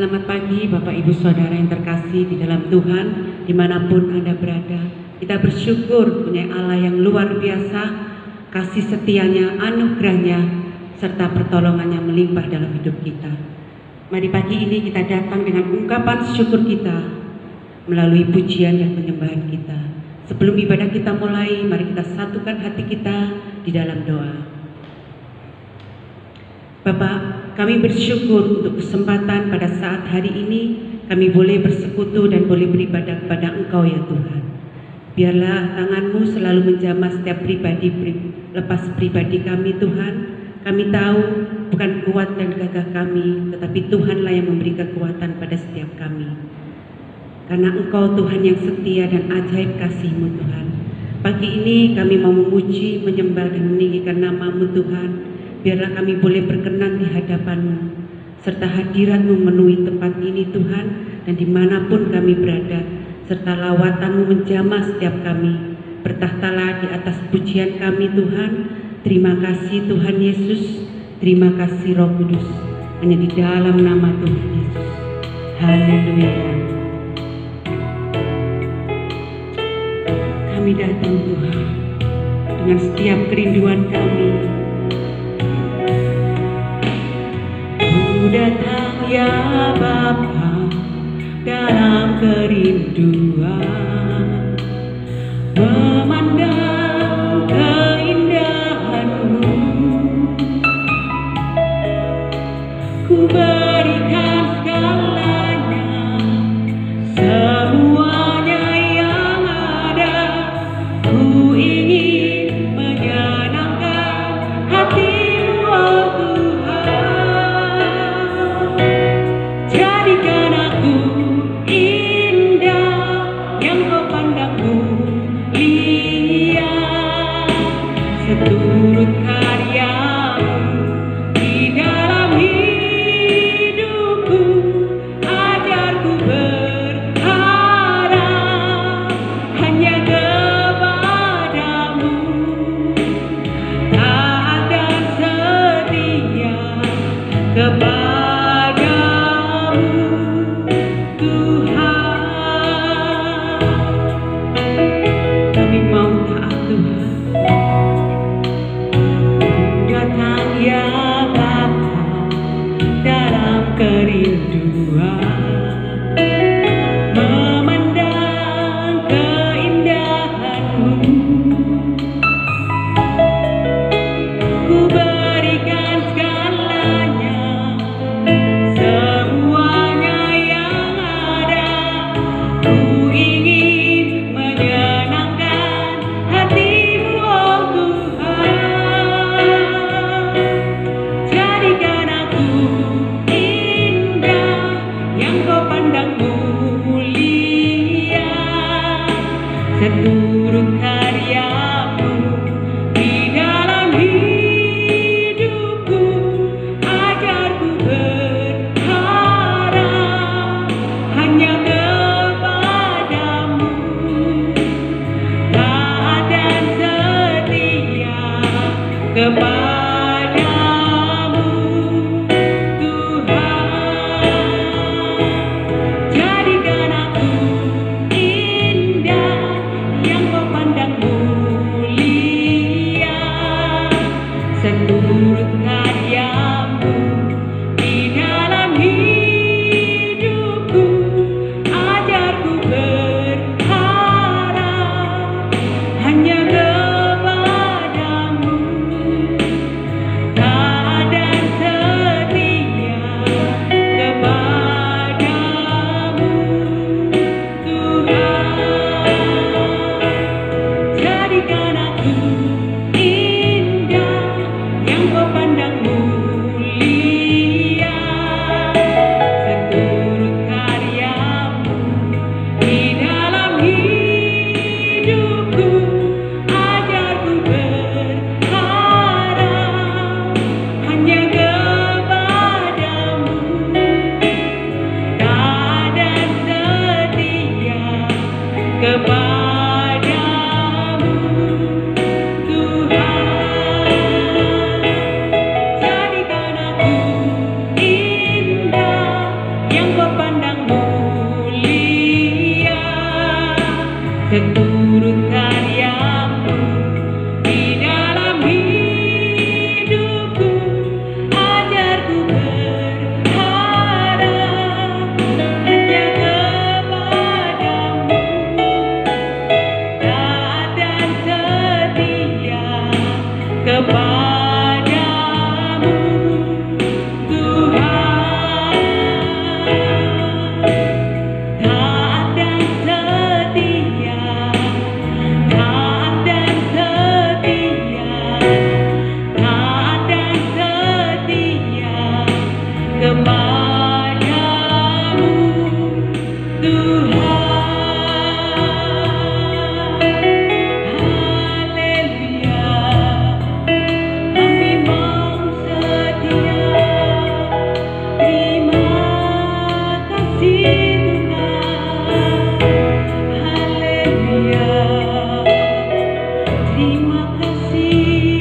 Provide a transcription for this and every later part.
Selamat pagi Bapak Ibu Saudara yang terkasih di dalam Tuhan, dimanapun Anda berada. Kita bersyukur punya Allah yang luar biasa, kasih setianya, anugerahnya, serta pertolongannya melimpah dalam hidup kita. Mari pagi ini kita datang dengan ungkapan syukur kita melalui pujian dan penyembahan kita. Sebelum ibadah kita mulai, mari kita satukan hati kita di dalam doa. Bapak, kami bersyukur untuk kesempatan pada saat hari ini kami boleh bersekutu dan boleh beribadah kepada Engkau ya Tuhan. Biarlah tangan-Mu selalu menjamah setiap pribadi lepas pribadi kami Tuhan. Kami tahu bukan kuat dan gagah kami, tetapi Tuhanlah yang memberi kekuatan pada setiap kami. Karena Engkau Tuhan yang setia dan ajaib kasih-Mu Tuhan. Pagi ini kami mau memuji, menyembah dan meninggikan nama-Mu Tuhan. Biarlah kami boleh berkenan di hadapan-Mu, serta hadirat-Mu memenuhi tempat ini Tuhan, dan dimanapun kami berada, serta lawatan-Mu menjamah setiap kami. Bertahtalah di atas pujian kami Tuhan. Terima kasih Tuhan Yesus, terima kasih Roh Kudus, hanya di dalam nama Tuhan Yesus. Haleluya. Kami datang Tuhan, dengan setiap kerinduan kami. Datang ya Bapa dalam kerinduan, memandang keindahan-Mu. Ku berikan segalanya, semuanya yang ada. Ku ingin menyenangkan hati-Mu oh Tuhan. Jadikan aku indah yang Kau pandang mulia, seturut karya-Mu di dalam hidupku. Ajarku berharap hanya kepadamu, taat dan setia kepadamu Tuhan. Kami mau taat Tuhan. Datang ya Bapa dalam kerinduan, memandang keindahan-Mu. Ku berikan segalanya, semuanya yang ada. Ku ingin menyenangkan hati-Mu oh Tuhan. Jadikan aku indah yang Kau pandang mulia, seturut karya-Mu di dalam hidupku. Ajarku berharap hanya kepadamu, taat dan setia kepadamu Tuhan. Jadikan aku indah yang Kau pandang mulia, seturut karya-Mu di dalam hidupku. Ajarku berharap hanya kepadamu, taat dan setia kepadamu Tuhan. Jadikan aku indah yang Kau pandang mulia, seturut karya-Mu di dalam hidupku. Ajarku berharap hanya kepadamu, taat dan setia kepadamu Tuhan. Jadikan aku indah yang Kau keturut karyamu di dalam hidupku. Ajarku berharap hanya kepadamu, taat dan setia kepadamu, Tuhan. Taat dan setia, taat dan setia, taat dan setia kepadamu, Tuhan. Haleluya, kami mau setia. Terima kasih Tuhan. Haleluya, terima kasih,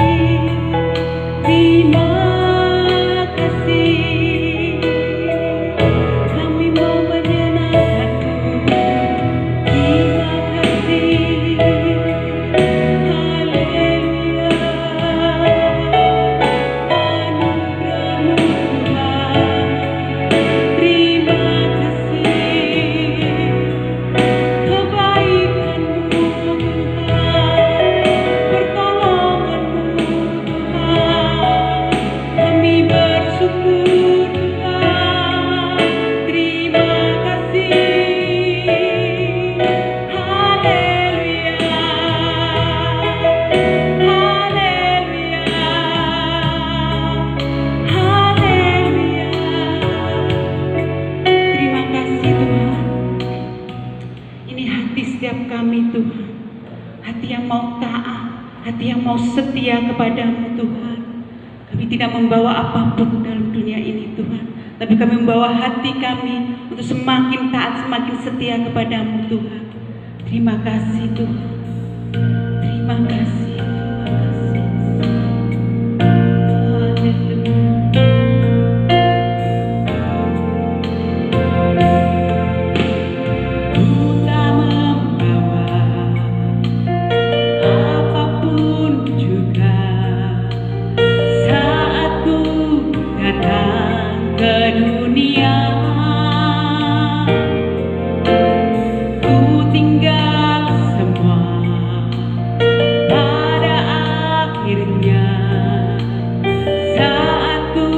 terima kasih. Kami mau menyenangkan-Mu. Terima kasih. Haleluya, anugerah-Mu Tuhan. Terima kasih, kebaikan-Mu Tuhan, pertolongan-Mu Tuhan. Kami bersyukur Tuhan. Terima kasih. Haleluya, haleluya, haleluya. Terima kasih Tuhan. Ini hati setiap kami Tuhan, hati yang mau taat, hati yang mau setia kepadamu Tuhan. Kami tidak membawa apapun dalam dunia ini Tuhan, tapi kami membawa hati kami untuk semakin taat, semakin setia kepadamu Tuhan. Terima kasih Tuhan. Terima kasih, terima kasih. Haleluya. Ku tak membawa apapun juga saat ku datang ke dunia. Ku tinggal semua pada akhirnya saat ku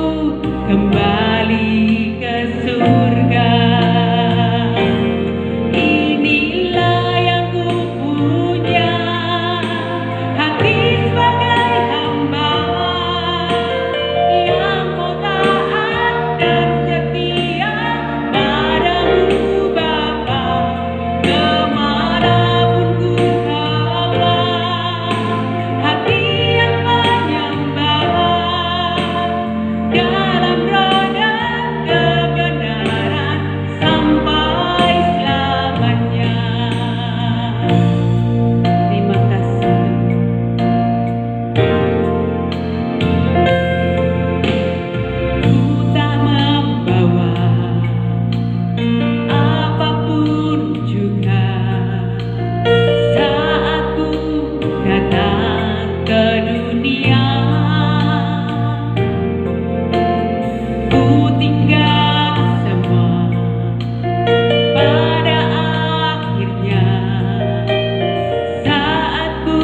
kembali ke surga. Inilah yang ku punya, hati sebagai hamba yang mau taat dan setia padamu Bapa. Kemanapun ku bawa, hati yang menyembah dalam roh dan kebenaran sampai selamanya. Terima kasih. Ku tak membawa apapun juga saat ku datang ke dunia. Ku tinggal semua pada akhirnya saat ku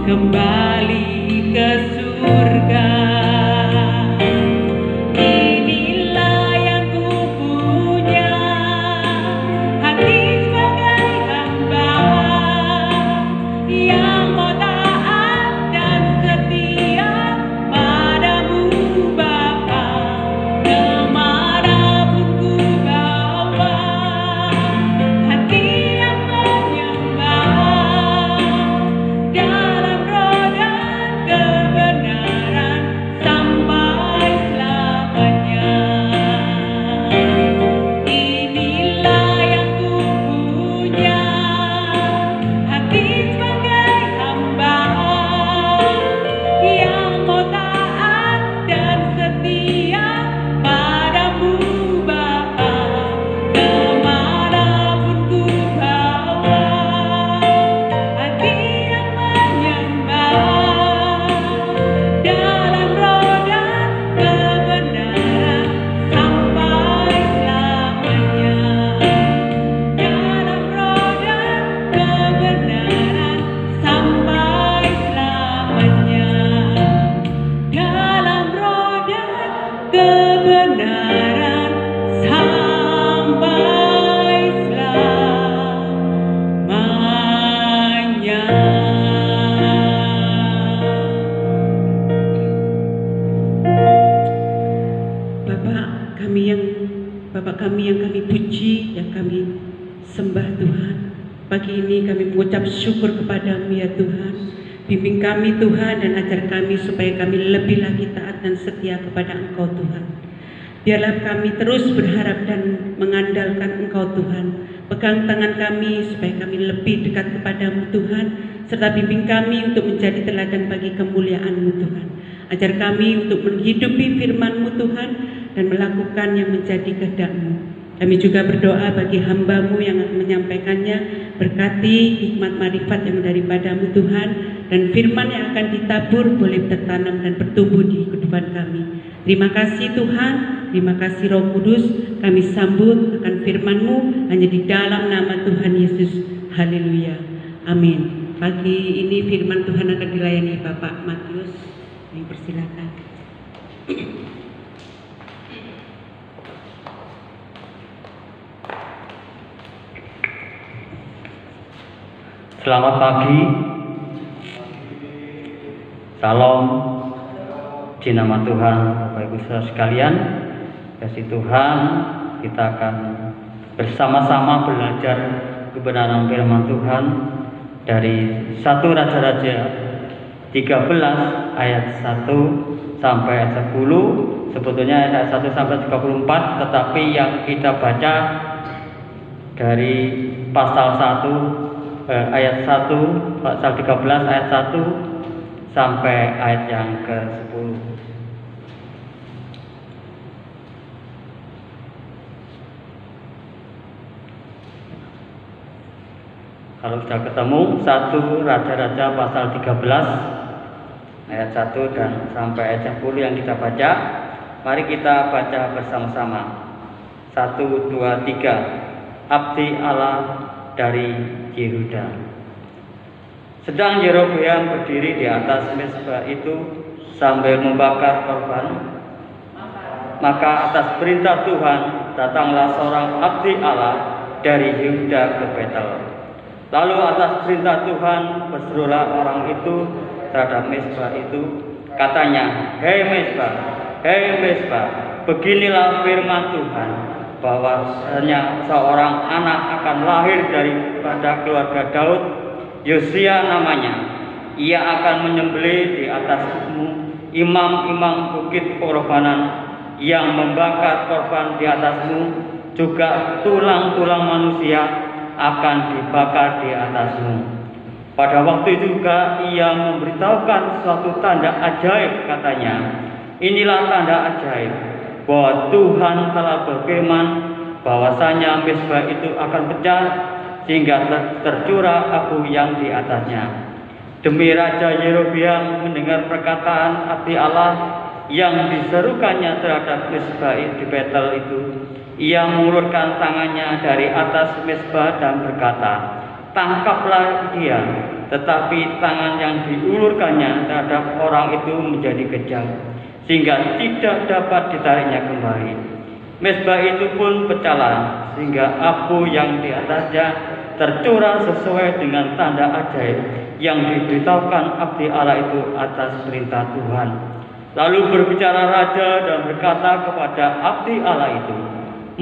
kembali ke surga. Inilah yang ku punya, hati sebagai hamba yang mau taat dan setia padamu Bapa. Kemanapun ku bawa, hati yang menyembah dalam roh dan Pagi ini kami mengucap syukur kepada-Mu ya Tuhan. Bimbing kami Tuhan dan ajar kami supaya kami lebih lagi taat dan setia kepada Engkau Tuhan. Biarlah kami terus berharap dan mengandalkan Engkau Tuhan. Pegang tangan kami supaya kami lebih dekat kepada-Mu Tuhan, serta bimbing kami untuk menjadi teladan bagi kemuliaan-Mu Tuhan. Ajar kami untuk menghidupi firman-Mu Tuhan dan melakukan yang menjadi kehendak-Mu. Kami juga berdoa bagi hamba-Mu yang akan menyampaikannya. Berkati hikmat marifat yang daripada-Mu Tuhan, dan firman yang akan ditabur boleh tertanam dan bertumbuh di kehidupan kami. Terima kasih Tuhan, terima kasih Roh Kudus. Kami sambut akan firman-Mu hanya di dalam nama Tuhan Yesus. Haleluya. Amin. Pagi ini firman Tuhan akan dilayani Bapak Matius. Kami persilakan. Selamat pagi, salam di nama Tuhan. Bapak Ibu Saudara sekalian, kasih Tuhan, kita akan bersama-sama belajar kebenaran firman Tuhan dari 1 Raja-Raja 13 ayat 1 sampai ayat 10. Sebetulnya ayat 1 sampai 34, tetapi yang kita baca dari pasal 1 ayat 1, pasal 13 ayat 1 sampai ayat yang ke-10. Kalau sudah ketemu 1 Raja-Raja pasal 13 ayat 1 dan sampai ayat 10 yang kita baca, mari kita baca bersama-sama. 1, 2, 3. Abdi Allah dari Yehuda. Sedang Yerobeam berdiri di atas mezbah itu sambil membakar korban, maka atas perintah Tuhan datanglah seorang abdi Allah dari Yehuda ke Betel. Lalu atas perintah Tuhan berserulah orang itu terhadap mezbah itu, katanya, hei mezbah, beginilah firman Tuhan, bahwasanya seorang anak akan lahir daripada keluarga Daud, Yosia namanya. Ia akan menyembelih di atasmu imam-imam bukit pengorbanan, yang membakar korban di atasmu, juga tulang-tulang manusia akan dibakar di atasmu. Pada waktu itu juga ia memberitahukan suatu tanda ajaib, katanya, inilah tanda ajaib, bahwa Tuhan telah berfirman bahwasanya mezbah itu akan pecah sehingga tercurah abu yang di atasnya. Demi Raja Yerobeam mendengar perkataan abdi Allah yang diserukannya terhadap mezbah di Betel itu, ia mengulurkan tangannya dari atas mezbah dan berkata, tangkaplah dia. Tetapi tangan yang diulurkannya terhadap orang itu menjadi kejam, sehingga tidak dapat ditariknya kembali. Mezbah itu pun pecahlah, sehingga abu yang di atasnya tercurah sesuai dengan tanda ajaib yang diberitahukan abdi Allah itu atas perintah Tuhan. Lalu berbicara raja dan berkata kepada abdi Allah itu,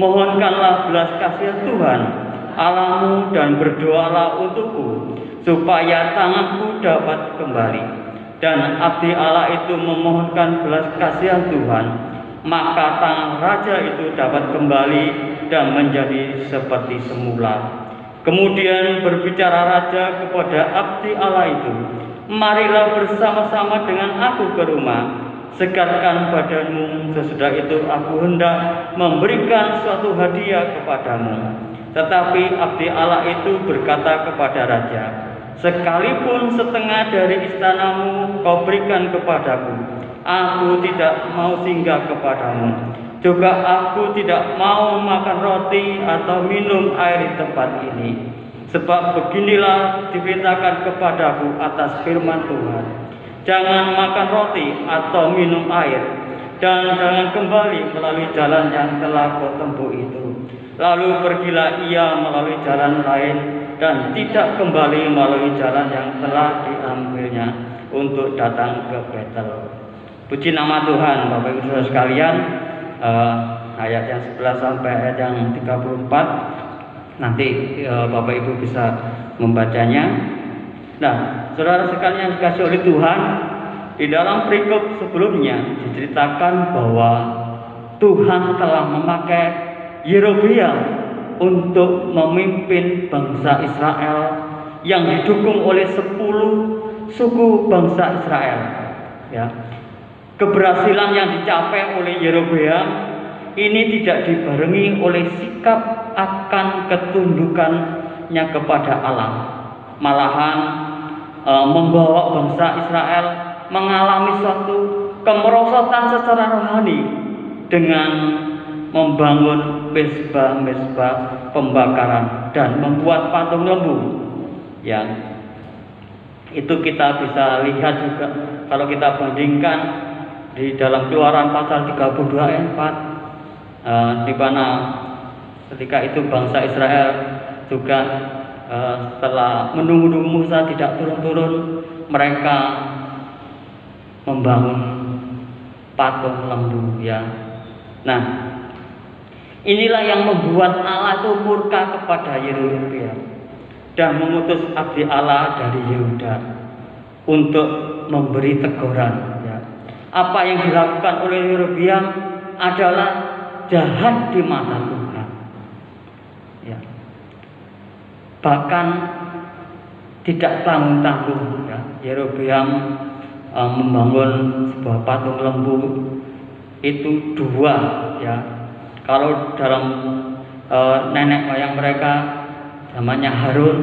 mohonkanlah belas kasihan Tuhan Allahmu dan berdoalah untukku, supaya tanganku dapat kembali. Dan abdi Allah itu memohonkan belas kasihan Tuhan, maka tangan raja itu dapat kembali dan menjadi seperti semula. Kemudian berbicara raja kepada abdi Allah itu, marilah bersama-sama dengan aku ke rumah, segarkan badanmu, sesudah itu aku hendak memberikan suatu hadiah kepadamu. Tetapi abdi Allah itu berkata kepada raja, sekalipun setengah dari istanamu kau berikan kepadaku, aku tidak mau singgah kepadamu. Juga aku tidak mau makan roti atau minum air di tempat ini. Sebab beginilah diperintahkan kepadaku atas firman Tuhan, jangan makan roti atau minum air, dan jangan kembali melalui jalan yang telah kau tempuh itu. Lalu pergilah ia melalui jalan lain, dan tidak kembali melalui jalan yang telah diambilnya untuk datang ke Betel. Puji nama Tuhan. Bapak Ibu Saudara sekalian, ayat yang 11 sampai ayat yang 34 Nanti Bapak Ibu bisa membacanya. Nah, saudara sekalian yang dikasih oleh Tuhan, di dalam perikop sebelumnya diceritakan bahwa Tuhan telah memakai Yerobeam untuk memimpin bangsa Israel yang didukung oleh 10 suku bangsa Israel. Ya. Keberhasilan yang dicapai oleh Yerobeam ini tidak dibarengi oleh sikap akan ketundukannya kepada Allah. Malahan membawa bangsa Israel mengalami suatu kemerosotan secara rohani dengan membangun mezbah-mezbah pembakaran dan membuat patung lembu. Ya, itu kita bisa lihat juga kalau kita bandingkan di dalam Keluaran pasal 32 ayat 4, di mana ketika itu bangsa Israel juga setelah menunggu Musa tidak turun-turun, mereka membangun patung lembu. Ya, nah inilah yang membuat Allah itu murka kepada Yerobeam dan mengutus abdi Allah dari Yehuda untuk memberi teguran. Ya. Apa yang dilakukan oleh Yerobeam adalah jahat di mata Tuhan. Ya. Bahkan tidak tanggung-tanggung. Ya. Yerobeam membangun sebuah patung lembu itu 2. Ya. Kalau dalam nenek moyang mereka namanya Harun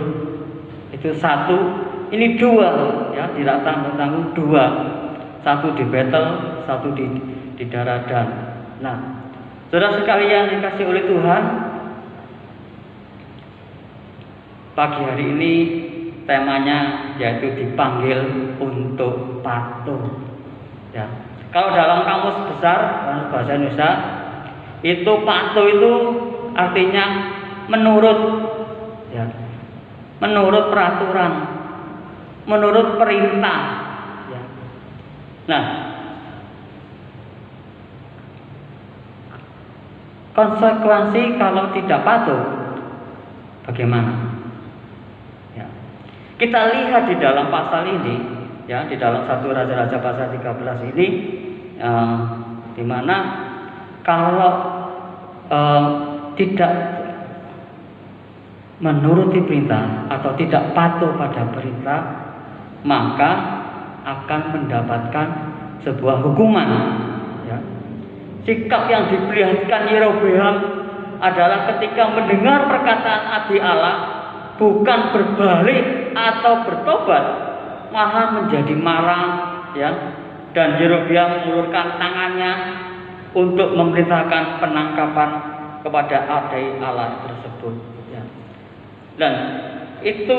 itu 1, ini 2, ya, tidak tanggung-tanggung 2, 1 di Betel, 1 di Daradan. Nah, saudara sekalian dikasih oleh Tuhan, pagi hari ini temanya yaitu dipanggil untuk patuh. Ya. Kalau dalam kamus besar bahasa Indonesia itu patuh itu artinya menurut, ya, menurut peraturan, menurut perintah. Ya. Nah, konsekuensi kalau tidak patuh bagaimana? Ya. Kita lihat di dalam pasal ini, ya, di dalam 1 Raja-Raja pasal 13 ini, di mana kalau tidak menuruti perintah atau tidak patuh pada perintah, maka akan mendapatkan sebuah hukuman. Ya. Sikap yang diperlihatkan Yerobeam adalah ketika mendengar perkataan abdi Allah bukan berbalik atau bertobat, malah menjadi marah, ya. Dan Yerobeam mengulurkan tangannya untuk memerintahkan penangkapan kepada abdi Allah tersebut. Ya. Dan itu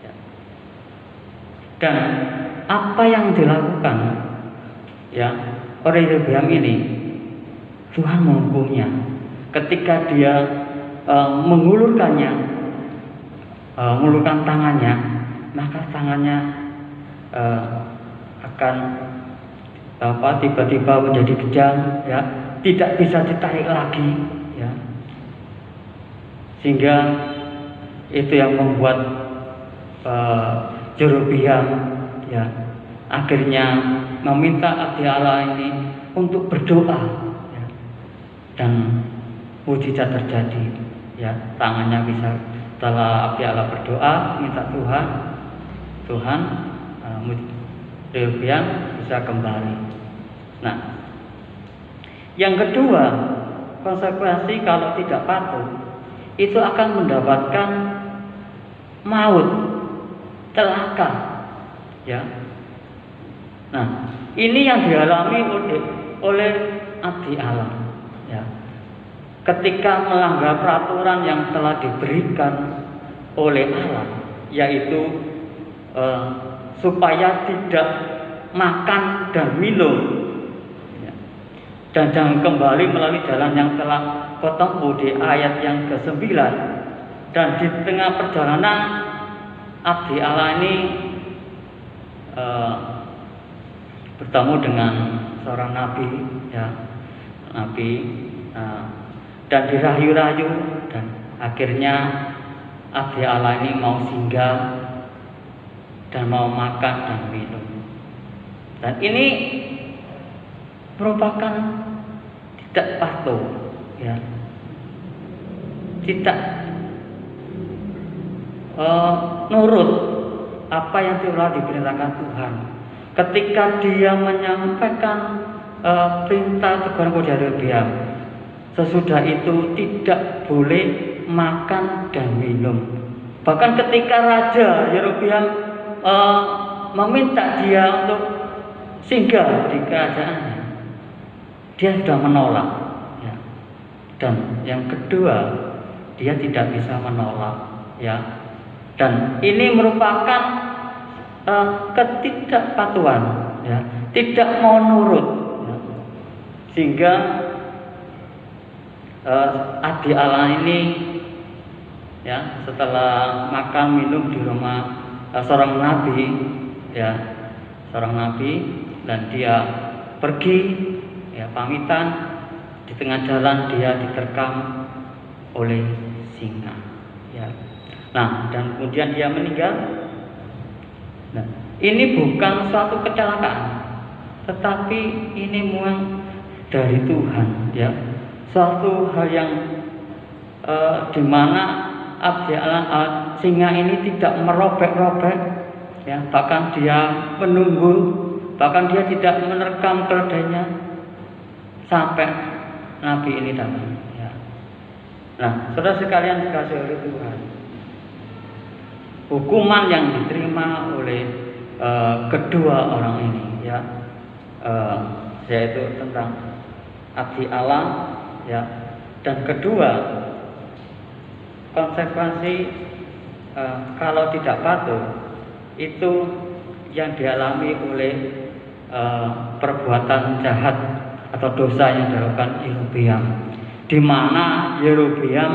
ya. Dan apa yang dilakukan, ya, oleh Yerobeam ini, Tuhan menghukumnya ketika dia mengulurkan tangannya, maka tangannya akan tiba-tiba menjadi kejang, ya, tidak bisa ditarik lagi, ya, sehingga itu yang membuat Yerobeam, ya, akhirnya meminta abdi Allah ini untuk berdoa, ya, dan mujizat terjadi, ya, tangannya bisa, setelah abdi Allah berdoa minta Tuhan Yerobeam bisa kembali. Nah, yang kedua, konsekuensi kalau tidak patuh itu akan mendapatkan maut, celaka, ya. Nah, ini yang dialami oleh abdi Allah, ya. Ketika melanggar peraturan yang telah diberikan oleh Allah, yaitu supaya tidak makan dan minum, ya, dan jangan kembali melalui jalan yang telah kau tempuh di ayat yang ke-9. Dan di tengah perjalanan abdi Allah ini bertemu dengan seorang nabi, ya, nabi, dan dirayu-rayu, dan akhirnya abdi Allah ini mau singgah dan mau makan dan minum. Dan ini merupakan tidak patuh, ya, tidak nurut apa yang telah diperintahkan Tuhan. Ketika dia menyampaikan perintah teguran kepada Yerobeam, sesudah itu tidak boleh makan dan minum. Bahkan ketika Raja Yerobeam meminta dia untuk singgah di kerajaannya, dia sudah menolak, ya. Dan yang kedua, dia tidak bisa menolak, ya. Dan ini merupakan ketidakpatuhan, ya, tidak mau nurut, ya. Sehingga abdi Allah ini, ya, setelah makan minum di rumah seorang nabi, ya, seorang nabi, dan dia pergi, ya, pamitan, di tengah jalan dia diterkam oleh singa, ya. Nah, dan kemudian dia meninggal. Nah, ini bukan suatu kecelakaan, tetapi ini memang dari Tuhan, ya, suatu hal yang di mana abdi Allah singa ini tidak merobek-robek, ya, bahkan dia menunggu, bahkan dia tidak menerkam keledainya sampai nabi ini datang, ya. Nah, saudara sekalian dikasih oleh Tuhan, hukuman yang diterima oleh kedua orang ini, ya, yaitu tentang abdi Allah, ya, dan kedua, konsekuensi kalau tidak patuh itu yang dialami oleh perbuatan jahat atau dosa yang dilakukan Yerobeam, di mana Yerobeam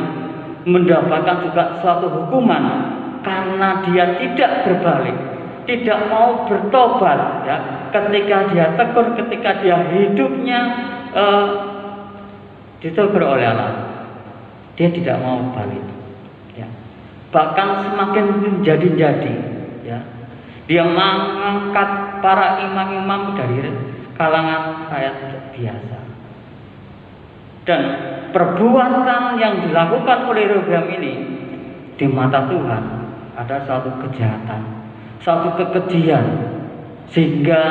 mendapatkan juga suatu hukuman karena dia tidak berbalik, tidak mau bertobat, ya, ketika dia tegur, ketika dia hidupnya ditegur oleh Allah, dia tidak mau balik, ya. Bahkan semakin menjadi-jadi, ya, dia mengangkat para imam-imam dari kalangan rakyat biasa. Dan perbuatan yang dilakukan oleh Yerobeam ini di mata Tuhan ada suatu kejahatan, suatu kekejian, sehingga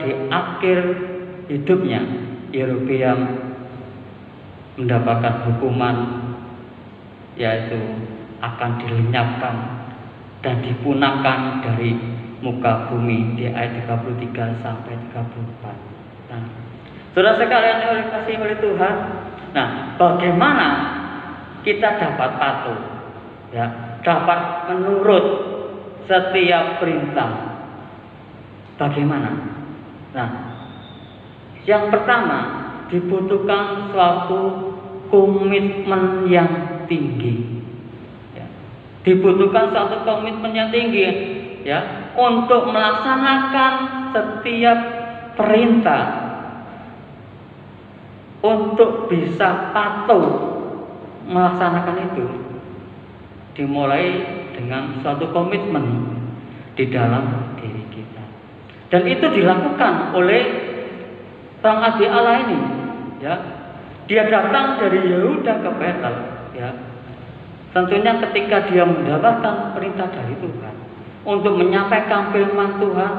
di akhir hidupnya Yerobeam mendapatkan hukuman, yaitu akan dilenyapkan dan dipunahkan dari muka bumi, di ayat 33 sampai 34. Nah, saudara sekalian yang dikasihi oleh Tuhan, nah, bagaimana kita dapat patuh, ya, dapat menurut setiap perintah? Bagaimana? Nah, yang pertama dibutuhkan suatu komitmen yang tinggi, ya. Dibutuhkan suatu komitmen yang tinggi, ya, untuk melaksanakan setiap perintah, untuk bisa patuh melaksanakan itu. Dimulai dengan suatu komitmen di dalam diri kita, dan itu dilakukan oleh sang abdi Allah ini, ya. Dia datang dari Yehuda ke Betel, ya. Tentunya ketika dia mendapatkan perintah dari Tuhan untuk menyampaikan firman Tuhan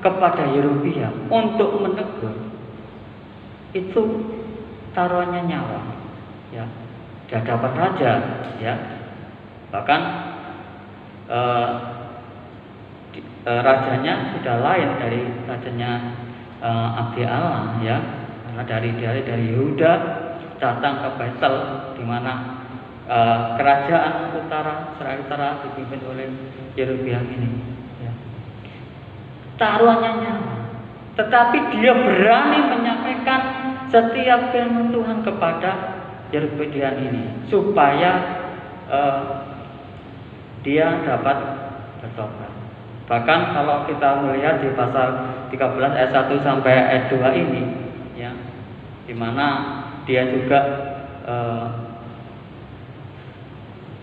kepada Yerobeam untuk menegur, itu taruhannya nyawa, ya, di hadapan raja, ya. Bahkan rajanya sudah lain dari rajanya abdi Allah, ya, karena dari Yehuda datang ke Betel, di mana kerajaan utara, Israel utara dipimpin oleh Yerobeam ini, ya. Taruhannya nyawa, tetapi dia berani menyampaikan setiap firman Tuhan kepada Yerobeam ini supaya dia dapat bertobat. Bahkan kalau kita melihat di pasal 13 ayat 1 sampai ayat 2 ini, ya, di mana dia juga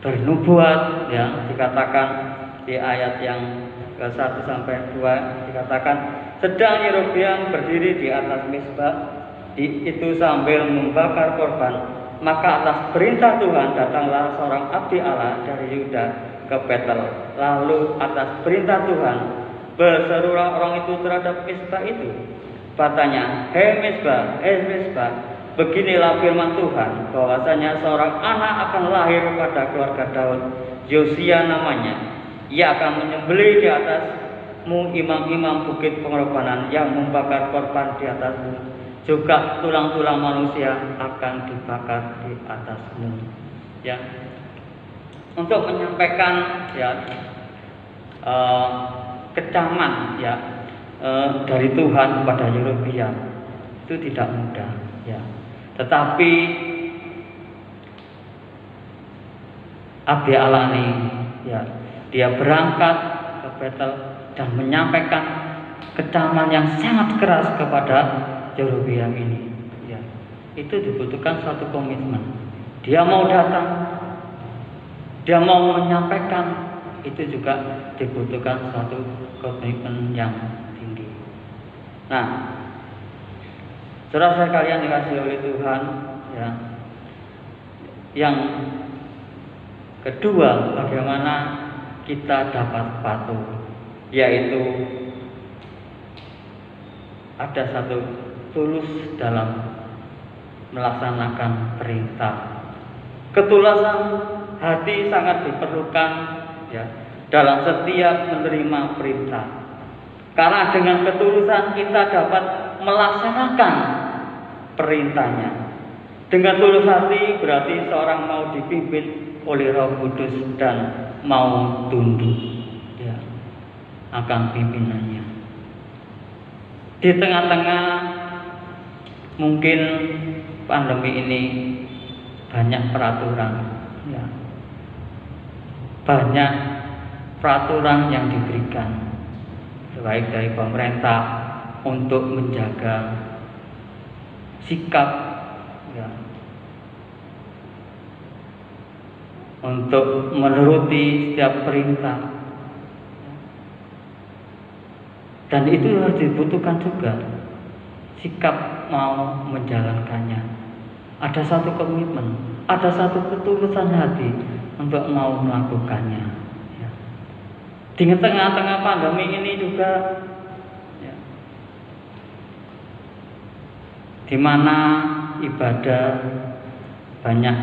bernubuat, ya, dikatakan di ayat yang ke-1 sampai 2 dikatakan, sedang Yerobeam berdiri di atas mezbah itu sambil membakar korban, maka atas perintah Tuhan datanglah seorang abdi Allah dari Yuda ke Betel. Lalu atas perintah Tuhan berserulah orang itu terhadap mezbah itu. Katanya, hei mezbah, beginilah firman Tuhan, bahwasanya seorang anak akan lahir pada keluarga Daud, Yosia namanya. Ia akan menyembelih di atasmu imam-imam bukit pengorbanan yang membakar korban di atasmu. Juga tulang-tulang manusia akan dibakar di atasmu. Ya, untuk menyampaikan, ya, kecaman, ya, dari Tuhan kepada Yerobeam itu tidak mudah, ya. Tetapi abdi Allah ini, ya, dia berangkat ke Betel dan menyampaikan kecaman yang sangat keras kepada Yerobeam ini, ya. Itu dibutuhkan suatu komitmen. Dia mau datang, dia mau menyampaikan, itu juga dibutuhkan suatu komitmen yang tinggi. Nah, saudara sekalian dikasihi oleh Tuhan, ya. Yang kedua, bagaimana kita dapat patuh, yaitu ada satu tulus dalam melaksanakan perintah. Ketulusan hati sangat diperlukan, ya, dalam setiap menerima perintah. Karena dengan ketulusan kita dapat melaksanakan perintahnya. Dengan tulus hati berarti seorang mau dipimpin oleh Roh Kudus dan mau tunduk, ya, akan pimpinannya. Di tengah-tengah mungkin pandemi ini banyak peraturan, ya, banyak peraturan yang diberikan baik dari pemerintah untuk menjaga sikap, ya, untuk menuruti setiap perintah, dan itu harus dibutuhkan juga sikap mau menjalankannya. Ada satu komitmen, ada satu ketulusan hati untuk mau melakukannya, ya. Di tengah-tengah pandemi ini juga, ya, di mana ibadah banyak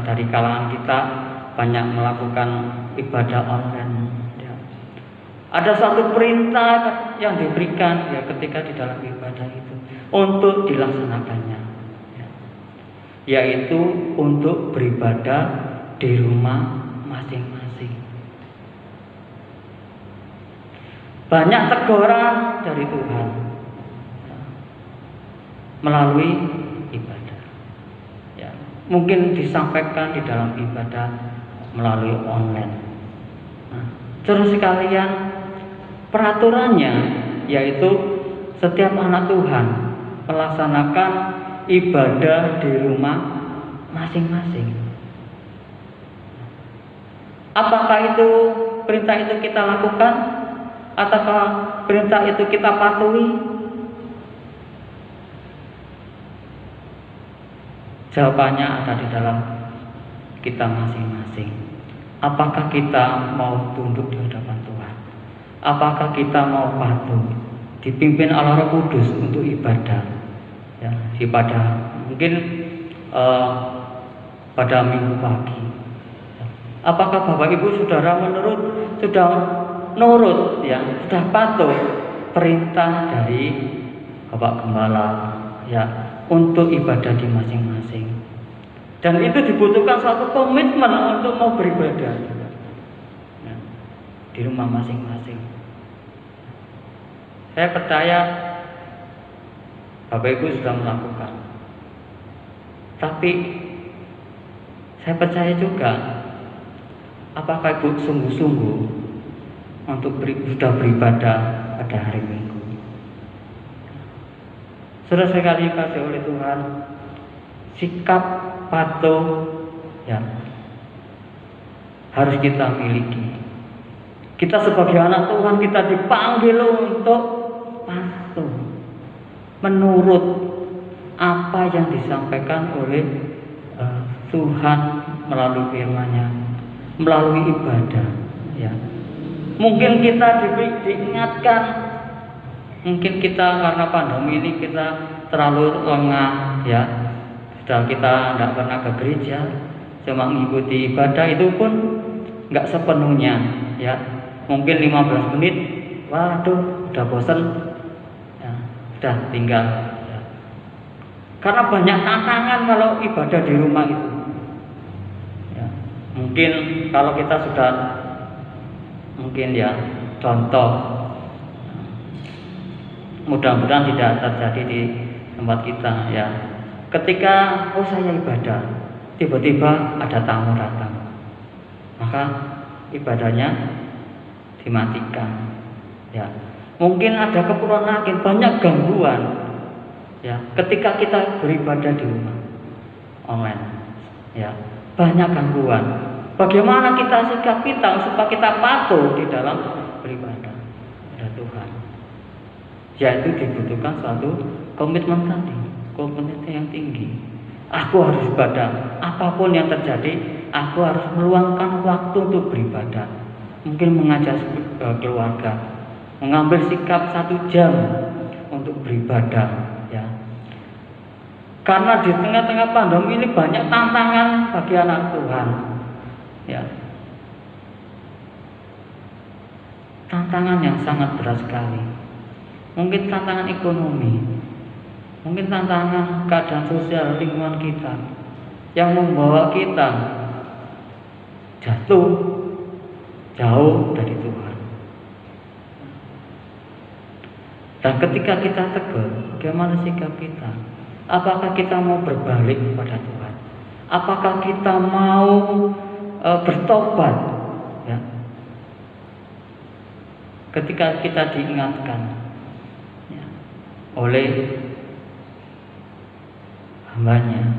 dari kalangan kita banyak melakukan ibadah online, ya. Ada satu perintah yang diberikan, ya, ketika di dalam ibadah itu untuk dilaksanakannya, ya, yaitu untuk beribadah di rumah masing-masing. Banyak teguran dari Tuhan, ya, melalui ibadah, ya. Mungkin disampaikan di dalam ibadah melalui online. Nah, terus sekalian, peraturannya yaitu setiap anak Tuhan melaksanakan ibadah di rumah masing-masing. Apakah itu perintah itu kita lakukan, ataukah perintah itu kita patuhi? Jawabannya ada di dalam kita masing-masing. Apakah kita mau tunduk di hadapan Tuhan? Apakah kita mau patuh, dipimpin oleh Roh Kudus untuk ibadah, ya, ibadah mungkin pada minggu pagi. Apakah Bapak Ibu Saudara sudah nurut, ya, sudah patuh perintah dari Bapak Gembala, ya, untuk ibadah di masing-masing. Dan itu dibutuhkan suatu komitmen untuk mau beribadah, ya, di rumah masing-masing. Saya percaya Bapak Ibu sudah melakukan. Tapi saya percaya juga, apakah Ibu sungguh-sungguh untuk sudah beribadah pada hari Minggu? Saudara sekali kasih oleh Tuhan, sikap patuh ya harus kita miliki. Kita sebagai anak Tuhan, kita dipanggil untuk patuh menurut apa yang disampaikan oleh Tuhan melalui firman-Nya, melalui ibadah ya. Mungkin kita diingatkan, mungkin kita karena pandemi ini kita terlalu lengah ya, sudah kita tidak pernah ke gereja, cuma mengikuti ibadah itu pun nggak sepenuhnya ya. Mungkin 15 menit, waduh udah bosan ya, udah tinggal ya. Karena banyak tantangan kalau ibadah di rumah itu ya. Mungkin kalau kita sudah mungkin ya contoh, mudah-mudahan tidak terjadi di tempat kita ya. Ketika saya ibadah, tiba-tiba ada tamu datang, maka ibadahnya dimatikan ya. Mungkin ada keperluan lagi, banyak gangguan ya. Ketika kita beribadah di rumah online ya, banyak gangguan. Bagaimana kita sikap kita supaya kita patuh di dalam beribadah kepada Tuhan? Yaitu dibutuhkan suatu komitmen tadi, komitmen yang tinggi. Aku harus ibadah, apapun yang terjadi, aku harus meluangkan waktu untuk beribadah. Mungkin mengajak keluarga, mengambil sikap 1 jam untuk beribadah ya. Karena di tengah-tengah pandemi ini banyak tantangan bagi anak Tuhan ya. Tantangan yang sangat berat sekali. Mungkin tantangan ekonomi, mungkin tantangan keadaan sosial lingkungan kita yang membawa kita jatuh jauh dari Tuhan. Dan ketika kita tegur, bagaimana sikap kita? Apakah kita mau berbalik kepada Tuhan? Apakah kita mau bertobat? Ya. Ketika kita diingatkan ya, oleh hambanya,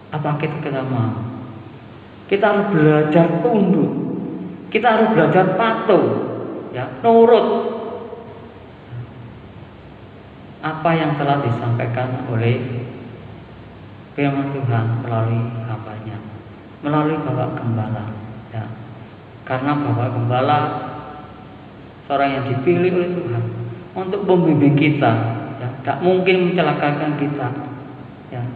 apa kita mau? Kita harus belajar tunduk. Kita harus belajar patuh, ya, nurut apa yang telah disampaikan oleh firman Tuhan melalui hamba-Nya, melalui Bapak Gembala, ya. Karena Bapak Gembala seorang yang dipilih oleh Tuhan untuk membimbing kita, ya, tak mungkin mencelakakan kita, ya.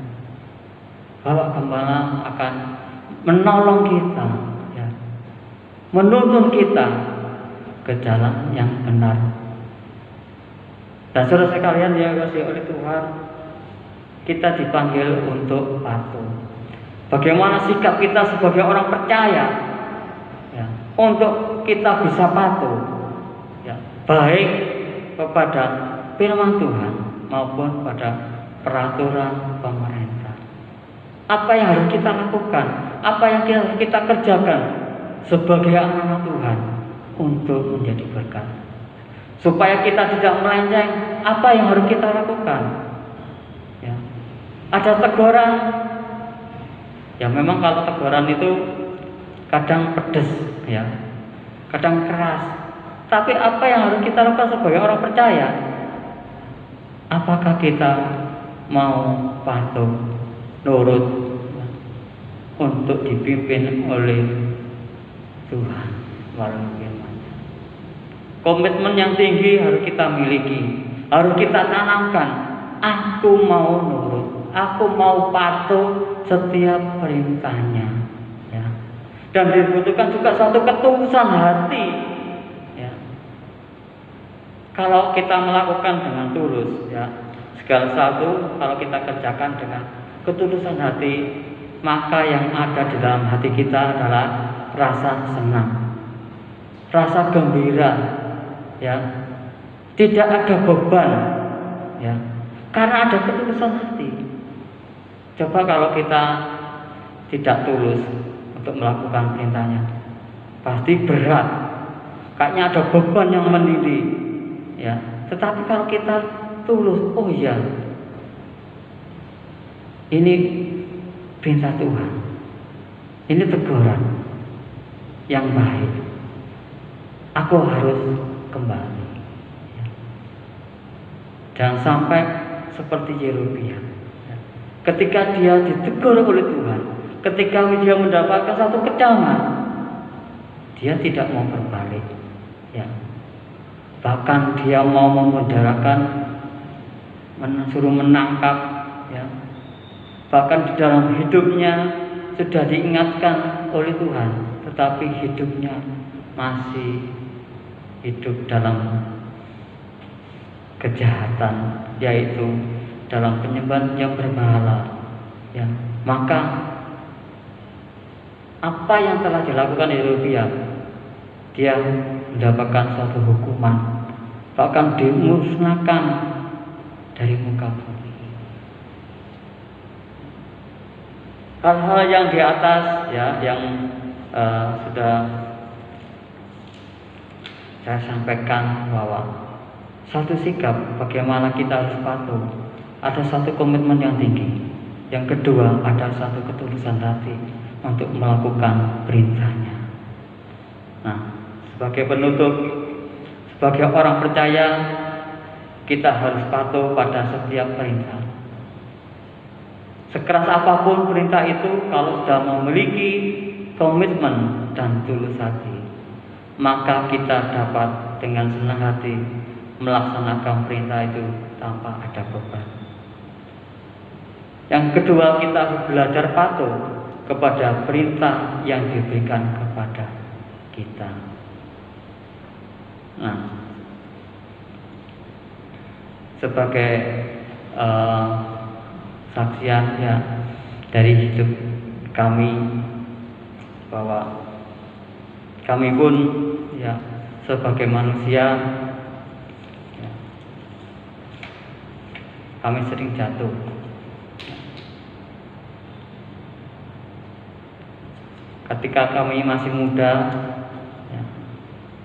Bapak Gembala akan menolong kita, menuntun kita ke jalan yang benar. Dan saudara sekalian yang dikasihi oleh Tuhan, kita dipanggil untuk patuh. Bagaimana sikap kita sebagai orang percaya ya, untuk kita bisa patuh ya, baik kepada firman Tuhan maupun pada peraturan pemerintah. Apa yang harus kita lakukan? Apa yang harus kita kerjakan sebagai anak Tuhan untuk menjadi berkat, supaya kita tidak melenceng? Apa yang harus kita lakukan ya? Ada teguran ya, memang kalau teguran itu kadang pedas ya, kadang keras, tapi apa yang harus kita lakukan sebagai orang percaya? Apakah kita mau patuh, nurut untuk dipimpin oleh Tuhan melalui firman-Nya? Komitmen yang tinggi harus kita miliki, harus kita tanamkan. Aku mau nurut, aku mau patuh setiap perintahnya ya. Dan dibutuhkan juga satu ketulusan hati ya. Kalau kita melakukan dengan tulus ya, segala sesuatu kalau kita kerjakan dengan ketulusan hati, maka yang ada di dalam hati kita adalah rasa senang, rasa gembira ya, tidak ada beban ya, karena ada ketulusan hati. Coba kalau kita tidak tulus untuk melakukan perintahnya, pasti berat, kayaknya ada beban yang menindih ya. Tetapi kalau kita tulus, oh iya Ini perintah Tuhan. Ini teguran yang baik. Aku harus kembali. Jangan sampai seperti Yerobeam. Ketika dia ditegur oleh Tuhan, ketika dia mendapatkan satu kecaman, dia tidak mau berbalik. Ya. Bahkan dia mau memenjarakan, suruh menangkap. Ya. Bahkan di dalam hidupnya sudah diingatkan oleh Tuhan, tetapi hidupnya masih hidup dalam kejahatan, yaitu dalam penyembahan yang berhala. Ya. Maka apa yang telah dilakukan Yerobeam, dia mendapatkan suatu hukuman, bahkan dimusnahkan dari muka bumi. Hal-hal yang di atas, ya, yang sudah saya sampaikan, bahwa satu sikap bagaimana kita harus patuh, ada satu komitmen yang tinggi. Yang kedua, ada satu ketulusan hati untuk melakukan perintahnya. Nah, sebagai penutup, sebagai orang percaya, kita harus patuh pada setiap perintah. Sekeras apapun perintah itu, kalau sudah memiliki komitmen dan tulus hati, maka kita dapat dengan senang hati melaksanakan perintah itu tanpa ada beban. Yang kedua, kita harus belajar patuh kepada perintah yang diberikan kepada kita. Nah, sebagai saksian, ya, dari hidup kami, bahwa kami pun, ya, sebagai manusia, ya, kami sering jatuh. Ketika kami masih muda, ya,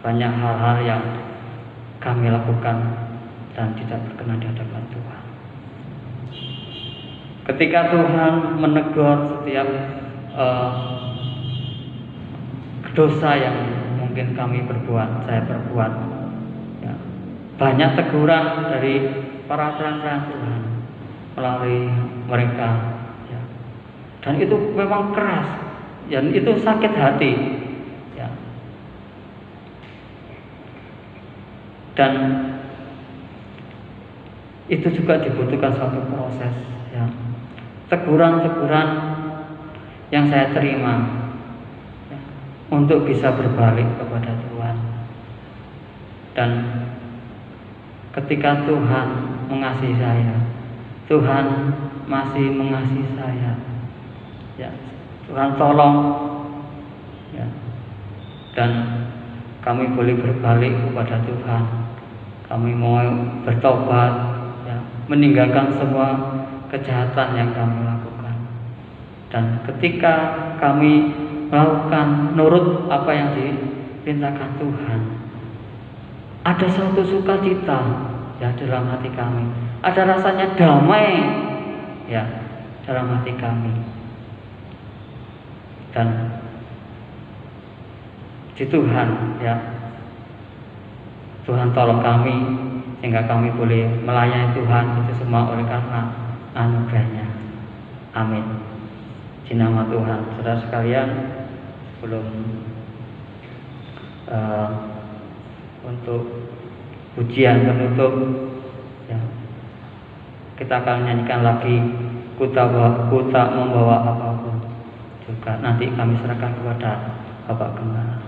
banyak hal-hal yang kami lakukan dan tidak berkenan di hadapan Tuhan. Ketika Tuhan menegur setiap dosa yang mungkin kami perbuat, saya perbuat, ya, banyak teguran dari para terang-terang Tuhan melalui mereka, ya. Dan itu memang keras, dan itu sakit hati, ya. Dan itu juga dibutuhkan suatu proses, ya. Teguran-teguran yang saya terima, ya, untuk bisa berbalik kepada Tuhan. Dan ketika Tuhan mengasihi saya, Tuhan masih mengasihi saya, ya, Tuhan tolong, ya, dan kami boleh berbalik kepada Tuhan. Kami mau bertobat, ya, meninggalkan semua kejahatan yang kami lakukan. Dan ketika kami melakukan nurut apa yang diperintahkan Tuhan, ada suatu sukacita, ya, dalam hati kami. Ada rasanya damai, ya, dalam hati kami. Dan di Tuhan, ya, Tuhan tolong kami sehingga kami boleh melayani Tuhan itu semua oleh karena anugerahnya. Amin. Di nama Tuhan, saudara sekalian, sebelum untuk pujian penutup, ya, kita akan nyanyikan lagi ku tak membawa apapun. Juga nanti kami serahkan kepada Bapak Gembala.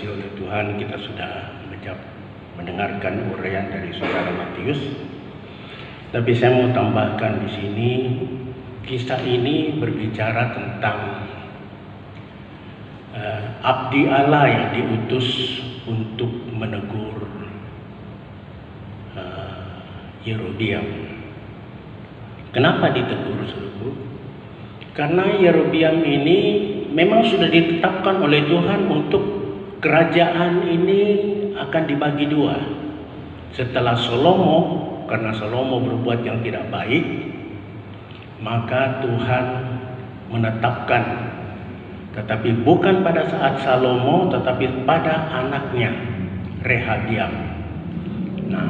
dikasihi oleh Tuhan, kita sudah mendengarkan uraian dari Saudara Matius. Tapi saya mau tambahkan di sini, kisah ini berbicara tentang abdi Allah yang diutus untuk menegur Yerobeam. Kenapa ditegur, saudaraku? Karena Yerobeam ini memang sudah ditetapkan oleh Tuhan untuk kerajaan ini akan dibagi dua. Setelah Salomo, karena Salomo berbuat yang tidak baik, maka Tuhan menetapkan, tetapi bukan pada saat Salomo, tetapi pada anaknya Rehabiam. Nah,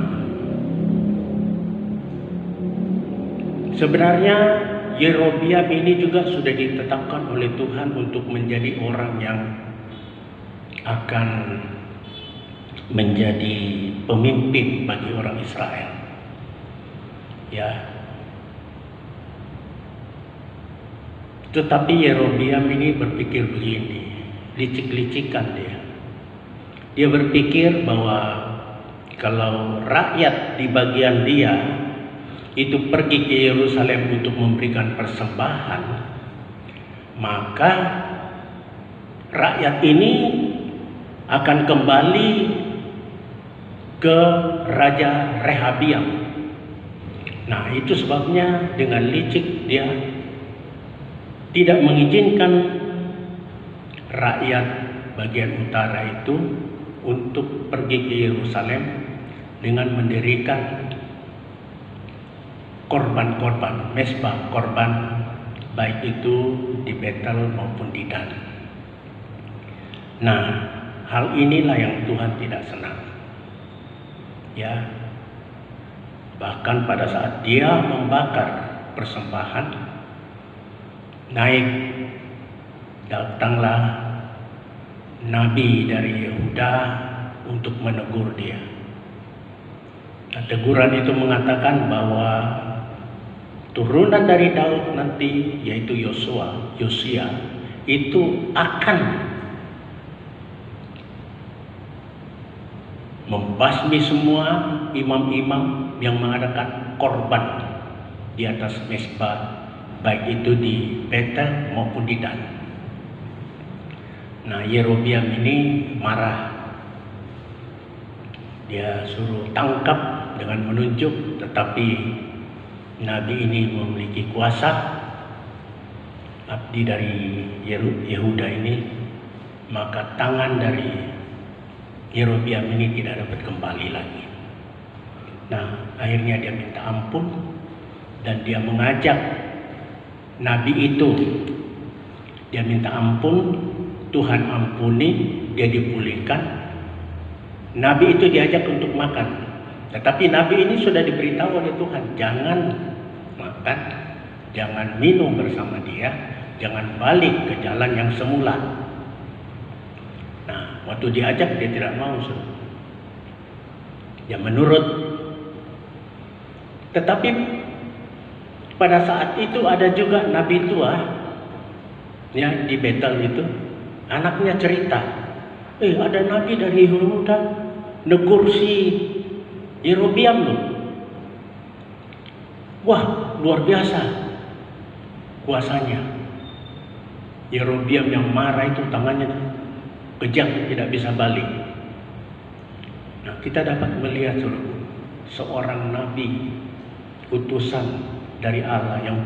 sebenarnya Yerobeam ini juga sudah ditetapkan oleh Tuhan untuk menjadi orang yang akan menjadi pemimpin bagi orang Israel. Ya. Tetapi Yerobeam ini berpikir begini, licik-licikan dia. Dia berpikir bahwa kalau rakyat di bagian dia itu pergi ke Yerusalem untuk memberikan persembahan, maka rakyat ini akan kembali ke Raja Rehabiam. Nah, itu sebabnya dengan licik dia tidak mengizinkan rakyat bagian utara itu untuk pergi ke Yerusalem dengan mendirikan korban-korban, mesbah korban, baik itu di Betel maupun di Dan. Nah, hal inilah yang Tuhan tidak senang. Ya, bahkan pada saat dia membakar persembahan, datanglah nabi dari Yehuda untuk menegur dia. Nah, teguran itu mengatakan bahwa turunan dari Daud nanti, yaitu Yosia, itu akan membasmi semua imam-imam yang mengadakan korban di atas mesbah, baik itu di Betel maupun di Dan. Nah, Yerobeam ini marah. Dia suruh tangkap dengan menunjuk, tetapi nabi ini memiliki kuasa, abdi dari Yehuda ini, maka tangan dari Yerobeam ini tidak dapat kembali lagi. Nah, akhirnya dia minta ampun dan dia mengajak nabi itu. Dia minta ampun, Tuhan ampuni, dia dipulihkan. Nabi itu diajak untuk makan. Tetapi nabi ini sudah diberitahu oleh Tuhan, jangan makan, jangan minum bersama dia, jangan balik ke jalan yang semula. Nah, waktu diajak dia tidak mau. Dia menurut. Tetapi pada saat itu ada juga nabi tua, ya, di Betel itu, anaknya cerita, ada nabi dari Yehuda negur si Yerobeam loh. Wah, luar biasa kuasanya. Yerobeam yang marah itu tangannya kejang, tidak bisa balik. Nah, kita dapat melihat seorang nabi utusan dari Allah yang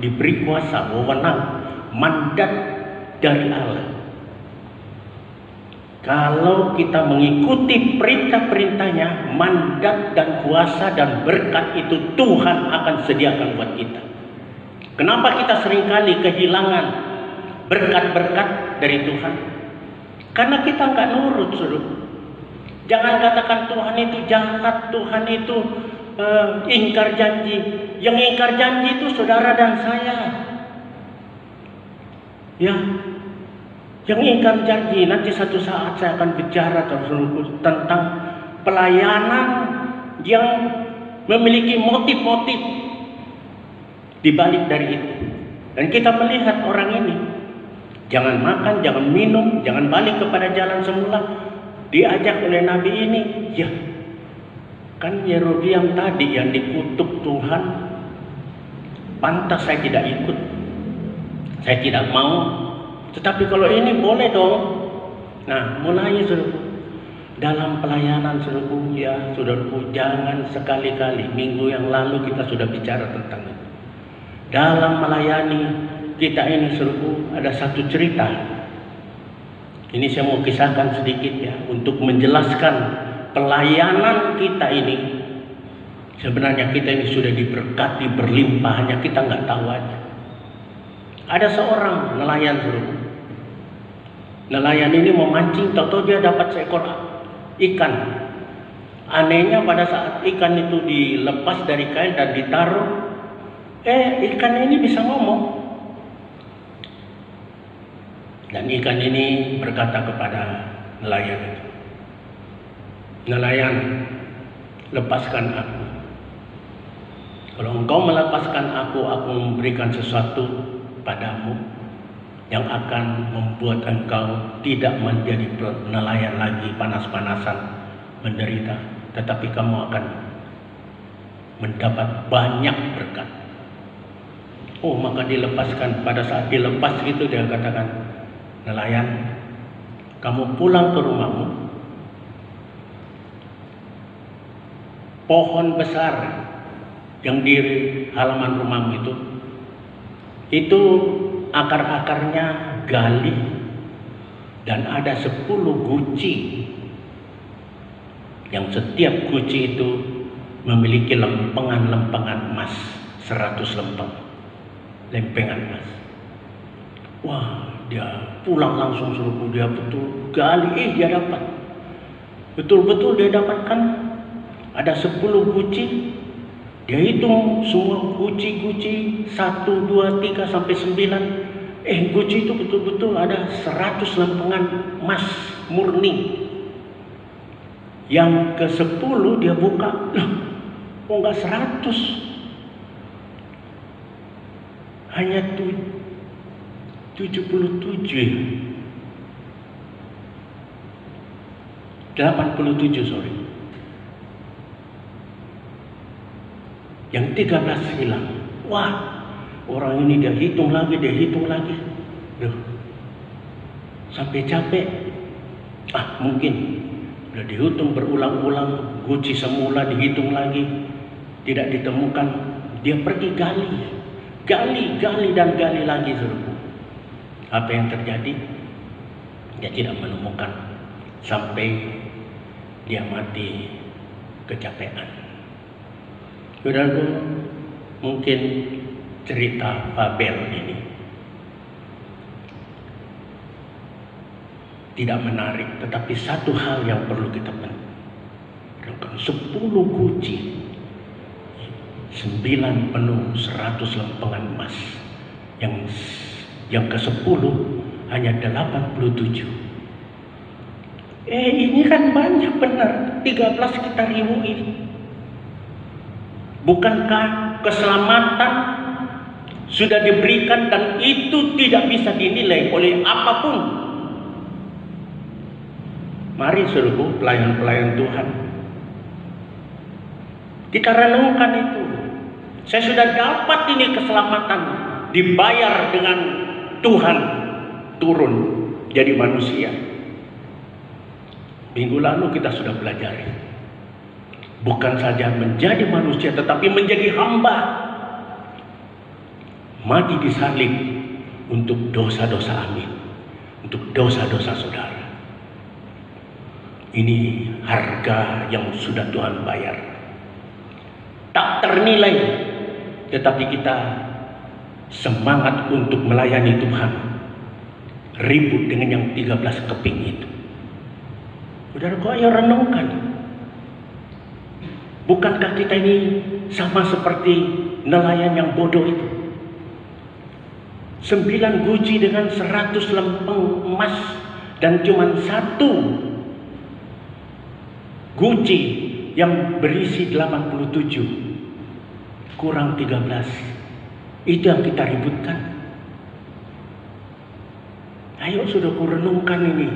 diberi kuasa, wewenang, mandat dari Allah. Kalau kita mengikuti perintah-perintahnya, mandat dan kuasa dan berkat itu Tuhan akan sediakan buat kita. Kenapa kita seringkali kehilangan berkat-berkat dari Tuhan? Karena kita nggak nurut, saudara. Jangan katakan Tuhan itu jahat, Tuhan itu ingkar janji. Yang ingkar janji itu saudara dan saya. Ya, yang ingkar janji, nanti satu saat saya akan bicara tentang pelayanan yang memiliki motif-motif di balik dari itu. Dan kita melihat orang ini, jangan makan, jangan minum, jangan balik kepada jalan semula. diajak oleh Nabi ini, ya kan Yerobiam tadi yang dikutuk Tuhan, pantas saya tidak ikut, saya tidak mau. Tetapi kalau ini boleh dong. Nah, mulai saudaraku, dalam pelayanan saudaraku, ya saudaraku, jangan sekali-kali, minggu yang lalu kita sudah bicara tentang itu. Dalam melayani kita ini saudaraku, ada satu cerita. Ini saya mau kisahkan sedikit ya, untuk menjelaskan pelayanan kita ini. Sebenarnya kita ini sudah diberkati berlimpah, hanya kita nggak tahu aja. Ada seorang nelayan saudaraku. Nelayan ini memancing, tahu-tahu dia dapat seekor ikan. Anehnya pada saat ikan itu dilepas dari kail dan ditaruh, ikan ini bisa ngomong. Dan ikan ini berkata kepada nelayan itu, "Nelayan, lepaskan aku. Kalau engkau melepaskan aku memberikan sesuatu padamu yang akan membuat engkau tidak menjadi nelayan lagi panas-panasan menderita, tetapi kamu akan mendapat banyak berkat." Oh, maka dilepaskan. Pada saat dilepas gitu dia katakan, "Nelayan, kamu pulang ke rumahmu. Pohon besar yang di halaman rumahmu itu akar-akarnya gali dan ada 10 guci, yang setiap guci itu memiliki lempengan-lempengan emas, 100 lempengan emas." Wah, dia pulang langsung suruh dia betul gali, dia dapat. Betul-betul dia dapatkan ada 10 guci. Dia hitung semua guci-guci 1, 2, 3 sampai 9. Guci itu betul-betul ada 100 lempengan emas murni. Yang ke-10 dia buka, kok enggak 100? Hanya 87, sorry. Yang 13 hilang. Wah, orang ini dia hitung lagi. Sampai capek. Mungkin udah dihitung berulang-ulang, guci semula dihitung lagi, tidak ditemukan. Dia pergi gali lagi saudara. Apa yang terjadi? Dia tidak menemukan sampai dia mati kecapean. Saudara, mungkin cerita Babel ini tidak menarik, tetapi satu hal yang perlu kita perhatikan, 10 guci, 9 penuh 100 lempengan emas, yang ke-10 hanya 87. Ini kan banyak benar, 13 kita ribuin. Bukankah keselamatan sudah diberikan dan itu tidak bisa dinilai oleh apapun? Mari saudaraku, pelayan-pelayan Tuhan, kita renungkan itu. Saya sudah dapat ini keselamatan, dibayar dengan Tuhan turun jadi manusia. Minggu lalu kita sudah pelajari, bukan saja menjadi manusia tetapi menjadi hamba, mati disalib untuk dosa-dosa amin, untuk dosa-dosa saudara. Ini harga yang sudah Tuhan bayar, tak ternilai, tetapi kita semangat untuk melayani Tuhan, ribut dengan yang 13 keping itu. Saudara, kok ayo renungkan, bukankah kita ini sama seperti nelayan yang bodoh itu? 9 guci dengan 100 lempeng emas dan cuma 1 guci yang berisi 87, kurang 13. Itu yang kita ributkan. Ayo saudaraku, renungkan ini.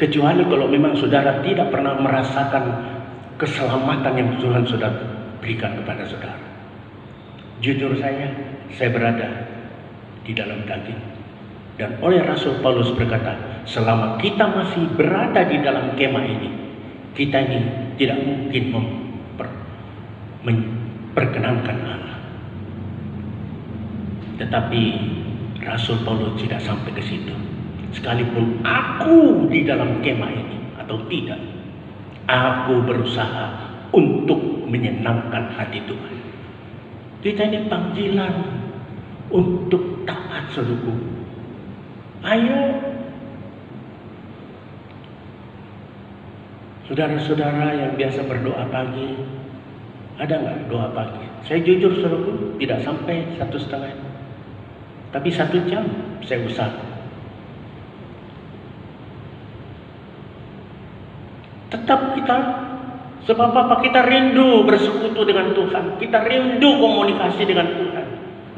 Kecuali kalau memang saudara tidak pernah merasakan keselamatan yang Tuhan sudah berikan kepada saudara. Jujur saya berada di dalam daging. Dan oleh Rasul Paulus berkata, selama kita masih berada di dalam kemah ini, kita ini tidak mungkin memperkenankan Allah. Tetapi Rasul Paulus tidak sampai ke situ. Sekalipun aku di dalam kemah ini atau tidak, aku berusaha untuk menyenangkan hati Tuhan. Kita ini panggilan untuk taat, saudaraku. Ayo, saudara-saudara yang biasa berdoa pagi, ada nggak doa pagi? Saya jujur, saudaraku, tidak sampai 1,5 jam, tapi 1 jam saya usaha. Tetap kita, sebab apa? Kita rindu bersekutu dengan Tuhan. Kita rindu komunikasi dengan Tuhan.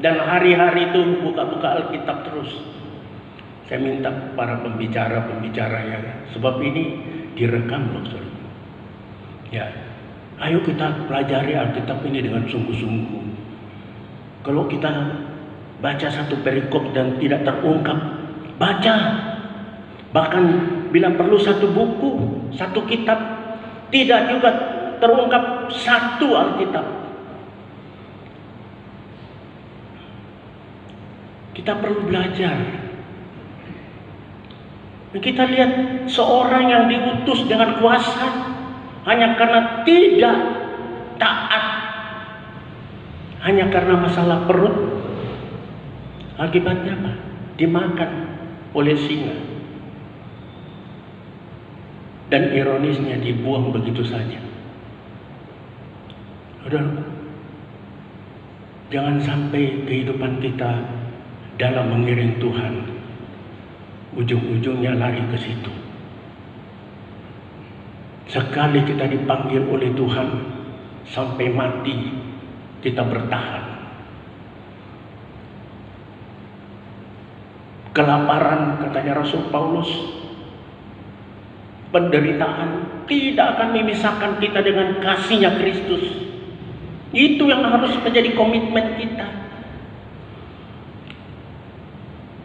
Dan hari-hari itu buka-buka Alkitab terus. Saya minta para pembicara-pembicara ya, sebab ini direkam loh, saudara. Ya, ayo kita pelajari Alkitab ini dengan sungguh-sungguh. Kalau kita baca satu perikop dan tidak terungkap, baca. Bahkan bila perlu satu buku, satu kitab, tidak juga terungkap satu Alkitab. Kita perlu belajar. Kita lihat seorang yang diutus dengan kuasa hanya karena tidak taat, hanya karena masalah perut. Akibatnya apa? Dimakan oleh singa. Dan ironisnya dibuang begitu saja. Saudara, jangan sampai kehidupan kita dalam mengiring Tuhan ujung-ujungnya lari ke situ. Sekali kita dipanggil oleh Tuhan sampai mati, kita bertahan. Kelaparan, katanya Rasul Paulus, penderitaan tidak akan memisahkan kita dengan kasihnya Kristus. Itu yang harus menjadi komitmen kita.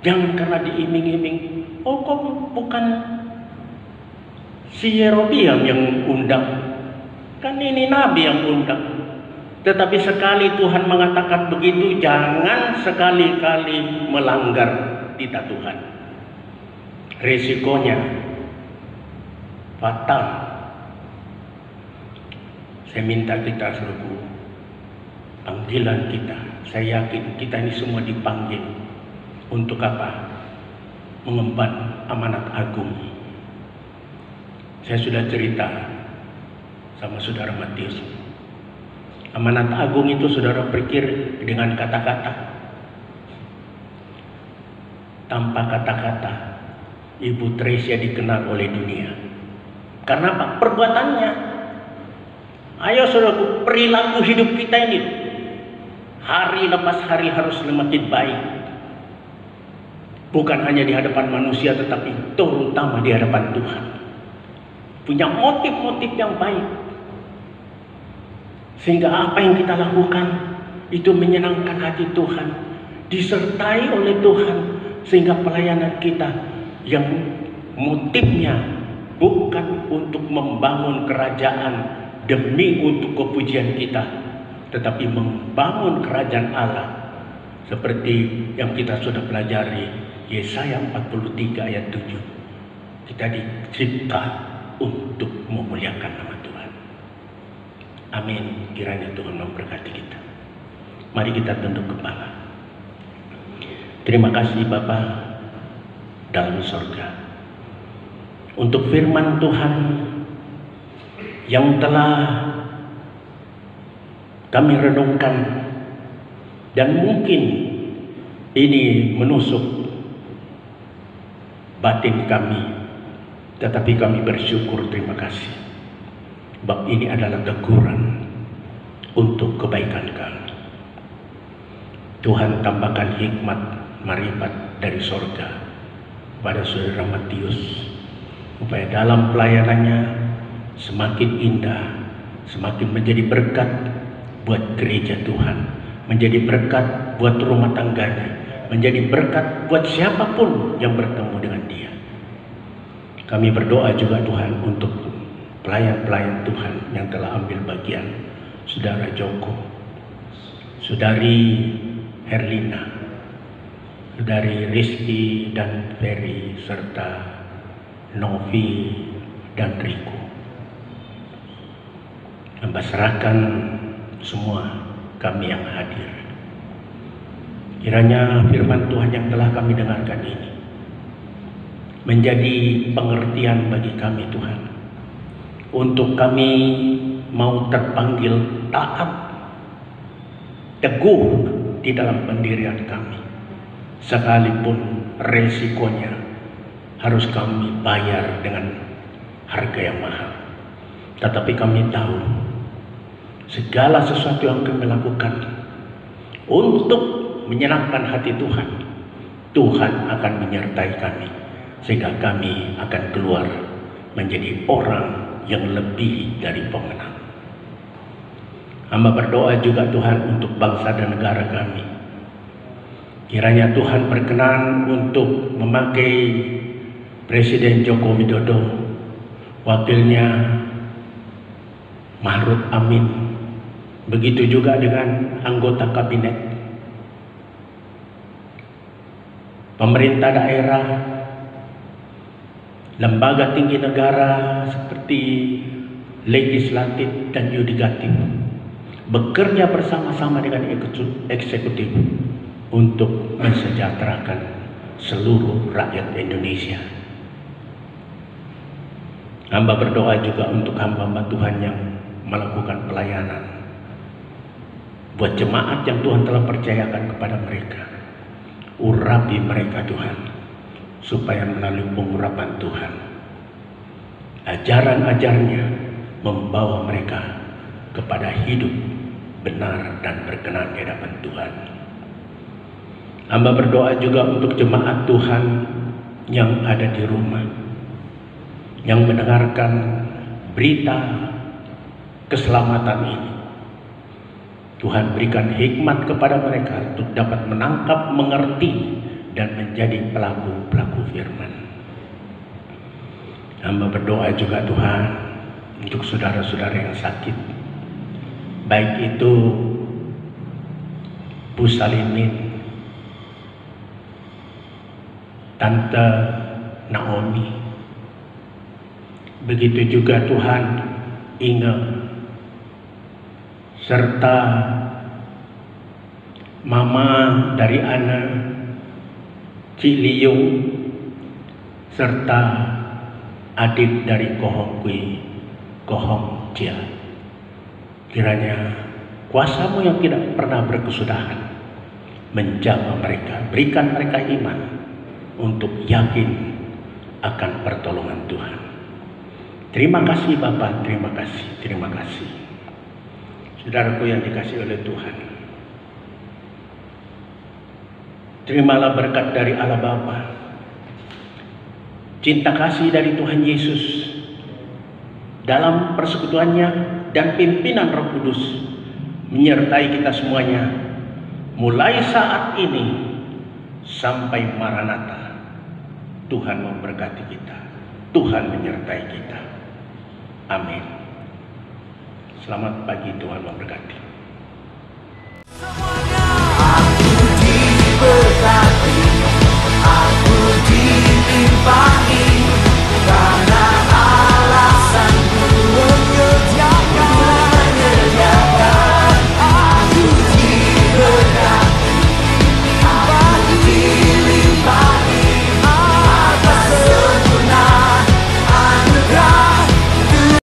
Jangan karena diiming-iming, oh kok bukan si Yerobiam yang undang, kan ini Nabi yang undang. Tetapi sekali Tuhan mengatakan begitu, jangan sekali-kali melanggar titah Tuhan. Resikonya fatal. Saya minta kita seluruh panggilan kita, saya yakin kita ini semua dipanggil untuk apa? Mengemban amanat agung. Saya sudah cerita sama saudara Matius. Amanat agung itu saudara pikir dengan kata-kata. Tanpa kata-kata, Ibu Tresia dikenal oleh dunia. Karena apa? Perbuatannya. Ayo saudaraku, perilaku hidup kita ini hari lepas hari harus semakin baik. Bukan hanya di hadapan manusia, tetapi terutama di hadapan Tuhan. Punya motif-motif yang baik. Sehingga apa yang kita lakukan itu menyenangkan hati Tuhan. Disertai oleh Tuhan. Sehingga pelayanan kita yang motifnya bukan untuk membangun kerajaan demi untuk kepujian kita, tetapi membangun kerajaan Allah. Seperti yang kita sudah pelajari Yesaya 43 ayat 7. Kita dicipta untuk memuliakan nama Tuhan. Amin. Kiranya Tuhan memberkati kita. Mari kita tunduk kepala. Terima kasih Bapa dalam surga untuk firman Tuhan yang telah kami renungkan, dan mungkin ini menusuk batin kami, tetapi kami bersyukur, terima kasih, sebab ini adalah teguran untuk kebaikan kami. Tuhan tambahkan hikmat marifat dari sorga pada saudara Matius, supaya dalam pelayanannya semakin indah, semakin menjadi berkat buat gereja Tuhan, menjadi berkat buat rumah tangganya, menjadi berkat buat siapapun yang bertemu dengan dia. Kami berdoa juga Tuhan untuk pelayan-pelayan Tuhan yang telah ambil bagian, Saudara Joko, Saudari Herlina, Saudari Rizky dan Ferry, serta Novi dan Riko. Hamba serahkan semua kami yang hadir. Kiranya firman Tuhan yang telah kami dengarkan ini menjadi pengertian bagi kami Tuhan, untuk kami mau terpanggil taat, teguh di dalam pendirian kami, sekalipun resikonya harus kami bayar dengan harga yang mahal. Tetapi kami tahu segala sesuatu yang kami lakukan untuk menyenangkan hati Tuhan, Tuhan akan menyertai kami, sehingga kami akan keluar menjadi orang yang lebih dari pemenang. Hamba berdoa juga Tuhan untuk bangsa dan negara kami. Kiranya Tuhan berkenan untuk memakai Presiden Joko Widodo, wakilnya Ma'ruf Amin, begitu juga dengan anggota kabinet, pemerintah daerah, lembaga tinggi negara seperti legislatif dan yudikatif, bekerja bersama-sama dengan eksekutif untuk mensejahterakan seluruh rakyat Indonesia. Hamba berdoa juga untuk hamba-hamba Tuhan yang melakukan pelayanan, buat jemaat yang Tuhan telah percayakan kepada mereka. Urapi mereka Tuhan, supaya melalui pengurapan Tuhan, ajaran-ajarnya membawa mereka kepada hidup benar dan berkenan di hadapan Tuhan. Hamba berdoa juga untuk jemaat Tuhan yang ada di rumah, yang mendengarkan berita keselamatan ini. Tuhan berikan hikmat kepada mereka untuk dapat menangkap, mengerti, dan menjadi pelaku-pelaku firman. Hamba berdoa juga Tuhan untuk saudara-saudara yang sakit, baik itu Bu Salimin, Tante Naomi, begitu juga Tuhan Inge, serta Mama dari Ana, Ciliung, serta adik dari Kohong Kui, Kohong Cia. Kiranya kuasa-Mu yang tidak pernah berkesudahan menjaga mereka, berikan mereka iman untuk yakin akan pertolongan Tuhan. Terima kasih Bapak, terima kasih, terima kasih. Saudaraku yang dikasihi oleh Tuhan, terimalah berkat dari Allah Bapa, cinta kasih dari Tuhan Yesus, dalam persekutuannya dan pimpinan Roh Kudus menyertai kita semuanya, mulai saat ini sampai Maranatha. Tuhan memberkati kita, Tuhan menyertai kita. Amin. Selamat pagi, Tuhan memberkati.